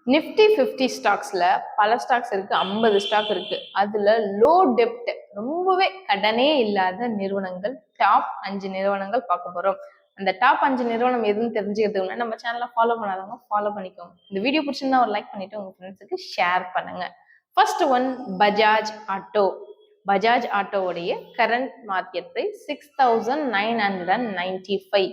Nifty 50 ஸ்டாக்ஸ்ல பல stocks இருக்கு, 50 stock இருக்கு. அதுல லோ டெப்ட், ரொம்பவே கடனே இல்லாத நிறுவனங்கள், டாப் 5 நிறுவனங்கள் பார்க்க போறோம். அந்த டாப் 5 நிறுவனம் எதுன்னு தெரிஞ்சுக்கிறதுக்கு நம்ம சேனலை ஃபாலோ பண்ணாதவங்க ஃபாலோ பண்ணிக்கோங்க. இந்த வீடியோ பிடிச்சிருந்தா ஒரு லைக் பண்ணிட்டு உங்க ஃப்ரெண்ட்ஸுக்கு ஷேர் பண்ணுங்க. First one, Bajaj auto. Bajaj ஆட்டோவுடைய கரண்ட் மார்க்கெட் பிரைஸ் 6995.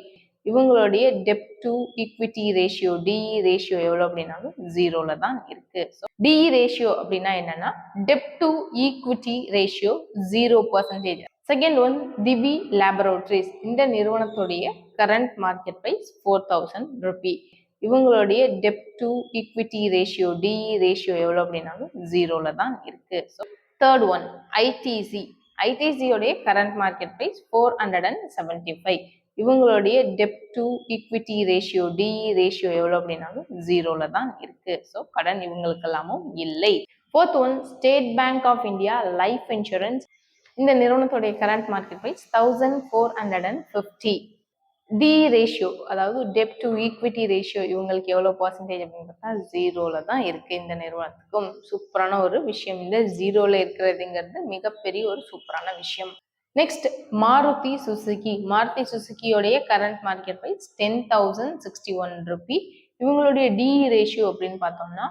இவங்களுடைய டெப்ட் to equity ratio, D E ratio எவ்வளோ அப்படின்னாலும் ஜீரோல தான் இருக்கு. டிஇ ரேஷியோ அப்படின்னா என்னன்னா டெப்ட் to equity ratio 0%. Second one, Divi laboratories. இந்த நிறுவனத்துடைய கரண்ட் மார்க்கெட் பிரைஸ் 4000 ரூபி. இவங்களுடைய டெப்ட் to equity ratio, D E ratio எவ்வளோ அப்படின்னாலும் ஜீரோல தான் இருக்கு. So third one, ITC. ஐடிசியோடைய கரண்ட் மார்க்கெட் பிரைஸ் 475. இவங்களுடைய டெப்ட் to equity ratio, D E ratio எவ்வளோ அப்படின்னாலும் ஜீரோல தான் இருக்கு. ஸோ கடன் இவங்களுக்கு எல்லாமும் இல்லை. Fourth one, State Bank of India Life Insurance. இந்த நிறுவனத்துடைய current market price 1450. D ratio, அதாவது டெப்ட் டு ஈக்விட்டி ரேஷியோ இவங்களுக்கு எவ்வளோ பர்சன்டேஜ் அப்படின்னு பார்த்தா ஜீரோல தான் இருக்கு. இந்த நிறுவனத்துக்கும் சூப்பரான ஒரு விஷயம். இந்த ஜீரோல இருக்கிறதுங்கிறது மிகப்பெரிய ஒரு சூப்பரான விஷயம். Next, Maruti Suzuki. மாருதி சுசுகியோடைய கரண்ட் மார்க்கெட் பிரைஸ் 10,061 ரூபி. இவங்களுடைய டிஇ ரேஷியோ அப்படின்னு பார்த்தோம்னா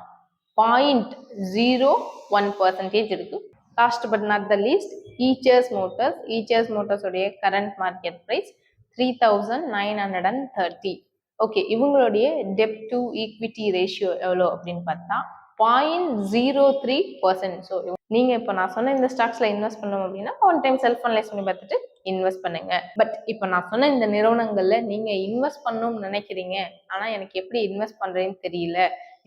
0.01% இருக்கு. Last but not the least, Eicher's Motors. Eicher's மோட்டார்ஸோடைய கரண்ட் மார்க்கெட் பிரைஸ் 3930. ஓகே, இவங்களுடைய டெப்ட் டு ஈக்விட்டி ரேஷியோ எவ்வளோ அப்படின்னு பார்த்தா 0.03%. ஸோ நீங்க இப்போ நான் சொன்ன இந்த ஸ்டாக்ஸ்ல இன்வெஸ்ட் பண்ணோம் அப்படின்னா ஒன் டைம் செல்ஃப் அனலைஸ் பண்ணி பார்த்துட்டு இன்வெஸ்ட் பண்ணுங்க. பட் இப்போ நான் சொன்ன இந்த நிறுவனங்கள்ல நீங்க இன்வெஸ்ட் பண்ணணும்னு நினைக்கிறீங்க, ஆனா எனக்கு எப்படி இன்வெஸ்ட் பண்றேன்னு தெரியல,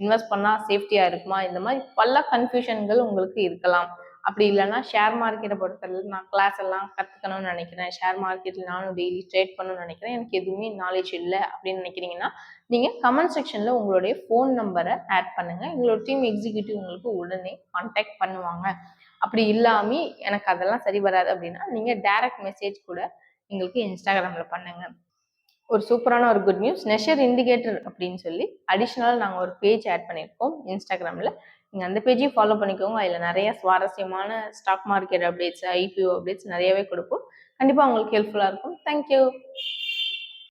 இன்வெஸ்ட் பண்ணா சேஃப்டியா இருக்குமா, இந்த மாதிரி பல கன்ஃபியூஷன்கள் உங்களுக்கு இருக்கலாம். அப்படி இல்லைன்னா ஷேர் மார்க்கெட்டை பொறுத்தவரை நான் கிளாஸ் எல்லாம் கற்றுக்கணும்னு நினைக்கிறேன், ஷேர் மார்க்கெட்டில் நானும் டெய்லி ட்ரேட் பண்ணணும்னு நினைக்கிறேன், எனக்கு எதுவுமே நாலேஜ் இல்லை அப்படின்னு நினைக்கிறீங்கன்னா நீங்கள் கமெண்ட் செக்ஷனில் உங்களுடைய ஃபோன் நம்பரை ஆட் பண்ணுங்கள். எங்களோட டீம் எக்ஸிக்யூட்டிவ் உங்களுக்கு உடனே கான்டாக்ட் பண்ணுவாங்க. அப்படி இல்லாமல் எனக்கு அதெல்லாம் சரி வராது அப்படின்னா நீங்கள் டைரக்ட் மெசேஜ் கூட எங்களுக்கு இன்ஸ்டாகிராமில் பண்ணுங்கள். ஒரு சூப்பரான ஒரு குட் நியூஸ், நெஷர் இண்டிகேட்டர் அப்படின்னு சொல்லி அடிஷ்னலாக நாங்கள் ஒரு பேஜ் ஆட் பண்ணியிருக்கோம் இன்ஸ்டாகிராமில். நீங்கள் அந்த பேஜையும் ஃபாலோ பண்ணிக்கோங்க. அதில் நிறைய சுவாரஸ்யமான stock market updates, IPO updates நிறையவே கொடுப்போம். கண்டிப்பாக உங்களுக்கு ஹெல்ப்ஃபுல்லாக இருக்கும். தேங்க்யூ.